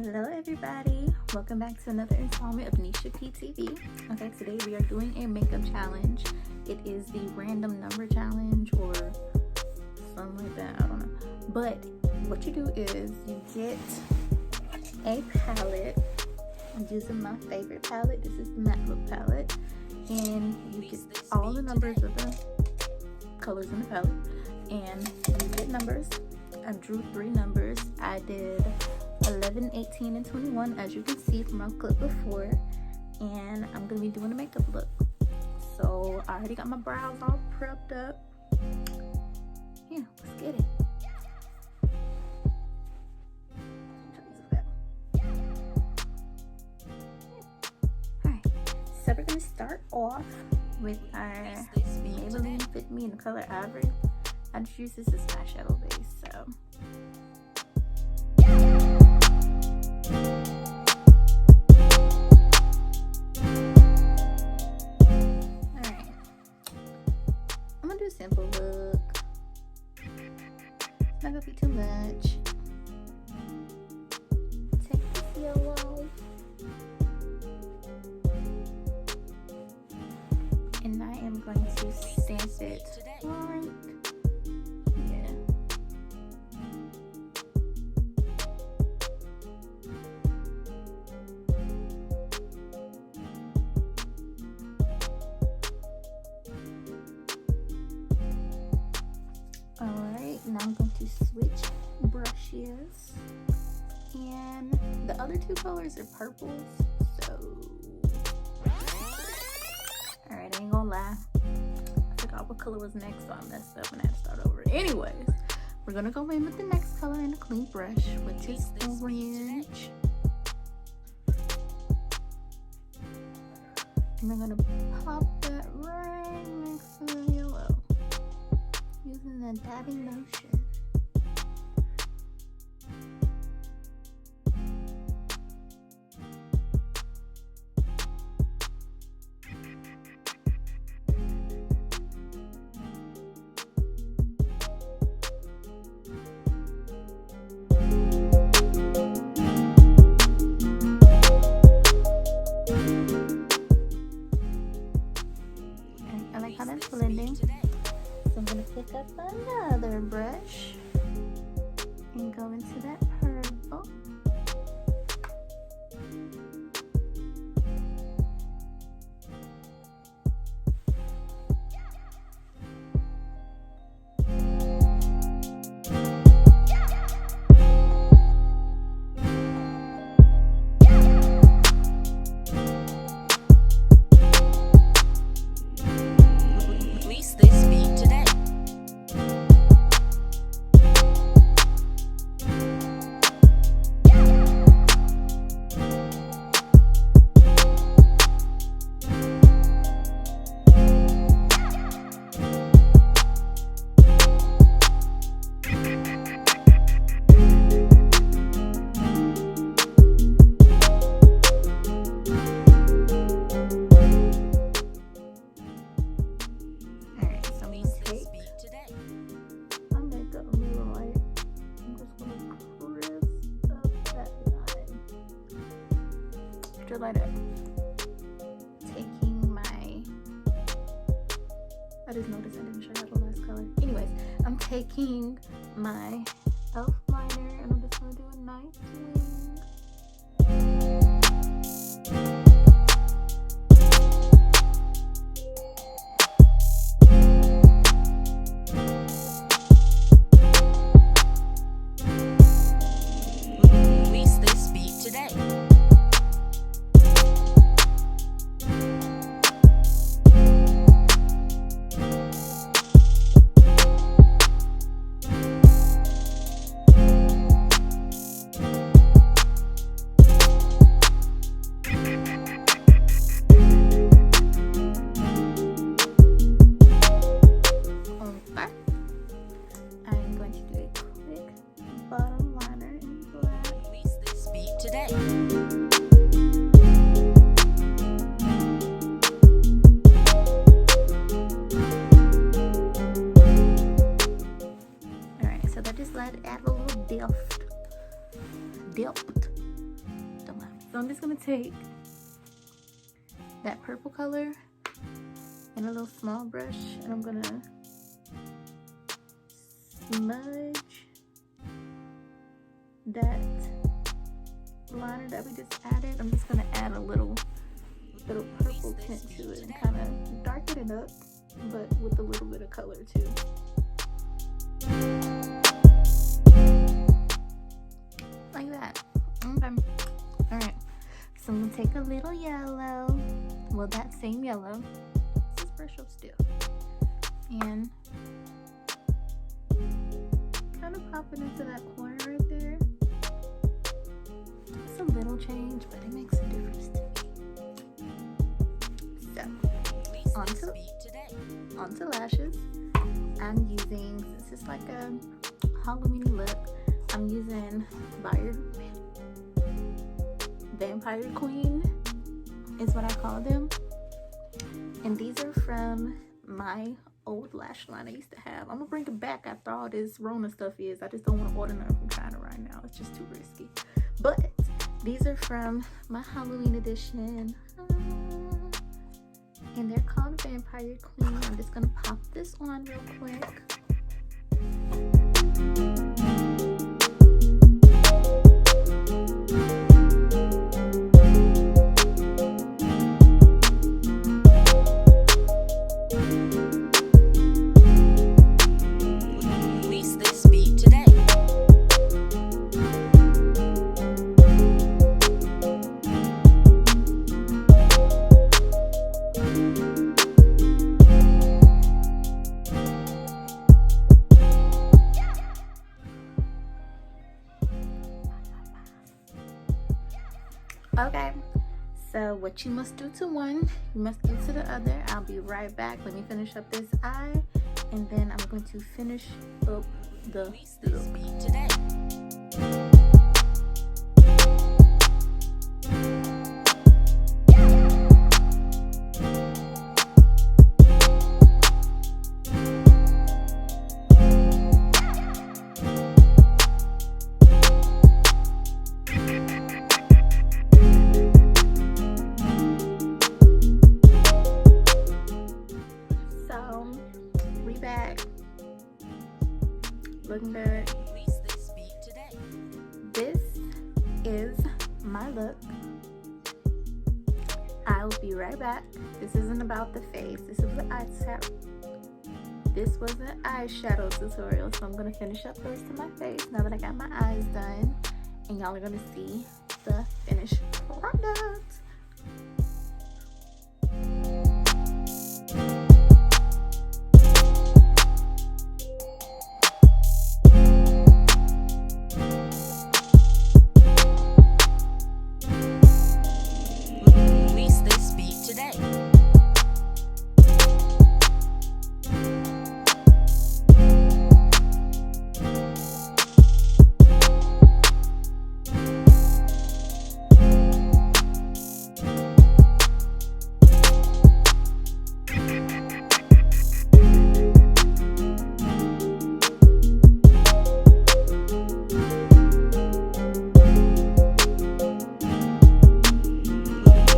Hello everybody, welcome back to another installment of Nisha PTV. Okay, today we are doing a makeup challenge. It is the random number challenge or something like that, I don't know. But what you do is you get a palette. I'm using my favorite palette. This is the matte look palette. And you get all the numbers of the colors in the palette. And you get numbers. I drew 3 numbers. I did 11, 18, and 21, as you can see from my clip before. And I'm going to be doing a makeup look. So I already got my brows all prepped up. Yeah, let's get it. Alright, so we're going to start off with our Maybelline Fit Me in the color Ivory. I just use this as my shadow base, so. Alright, I'm gonna do a simple look. It's not gonna be too much. Take this yellow. And I am going to stamp it right. Alright, now I'm going to switch brushes. And the other 2 colors are purples, so. Alright, I ain't gonna lie. I forgot what color was next, so I messed up and I had to start over. Anyways, we're gonna go in with the next color in a clean brush, which is orange. And we're gonna pop that right next to the yellow using the dabbing motion. I like how that's blending. So I'm going to pick up another brush and go into that purple. Light up. Taking my, I just noticed I didn't show you the last color. Anyways, I'm taking my e.l.f. liner and I'm just gonna do a nice wing. Release this beat today. I'm going to do a quick bottom liner in black. Release this beat today. Alright, so that just add a little depth So I'm just gonna take that purple color and a little small brush, and I'm gonna smudge that liner that we just added. I'm just gonna add a little purple tint to it and kind of darken it up, but with a little bit of color too. Like that. Okay. Alright. So I'm gonna take a little yellow. Well, that same yellow. This brush up still. And kind of pop it into that corner right there. It's a little change, but it makes a difference to me. So, onto lashes. I'm using, this is like a Halloween look, I'm using Vampire Queen is what I call them. And these are from my old lash line I used to have. I'm gonna bring it back after all this Rona stuff is. I just don't want to order none from China right now. It's just too risky. But these are from my Halloween edition. And they're called Vampire Queen. I'm just gonna pop this on real quick. Release this beat today. Okay, so what you must do to one, you must do to the other. I'll be right back. Let me finish up this eye, and then I'm going to finish up the Release this beat today. Looking good. Release this beat today. This is my look. I will be right back. This isn't about the face. This is the eyeshadow. This was an eyeshadow tutorial, so I'm gonna finish up first to my face now that I got my eyes done, and y'all are gonna see the finished product. Release this beat today.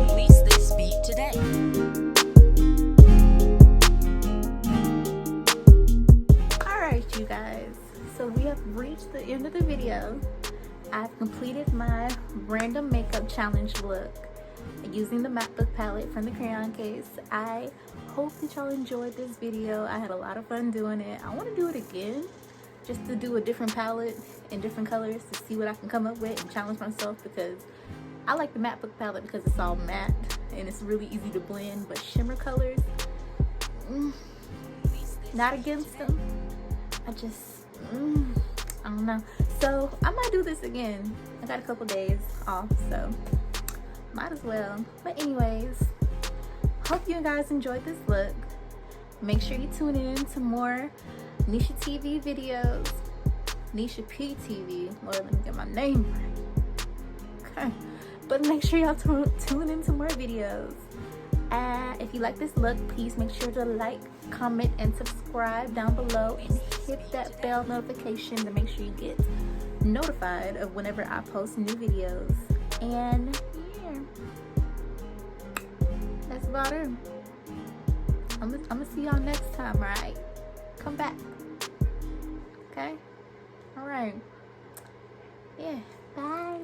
Release this beat today. Alright, you guys, so we have reached the end of the video. I've completed my random makeup challenge look using the MacBook palette from the crayon case. I hope that y'all enjoyed this video. I had a lot of fun doing it. I want to do it again, just to do a different palette and different colors to see what I can come up with and challenge myself, because I like the MacBook palette because it's all matte and it's really easy to blend, but shimmer colors, not against them. I just, I don't know. So I might do this again. I got a couple days off, so might as well. But anyways, hope you guys enjoyed this look. Make sure you tune in to more Nisha TV videos. Nisha PTV. Lord, let me get my name right. Okay. But make sure y'all tune into more videos. If you like this look, please make sure to like, comment, and subscribe down below, and hit that bell notification to make sure you get notified of whenever I post new videos. And here. That's about it. I'm gonna see y'all next time, alright? Come back. Okay? Alright. Yeah. Bye.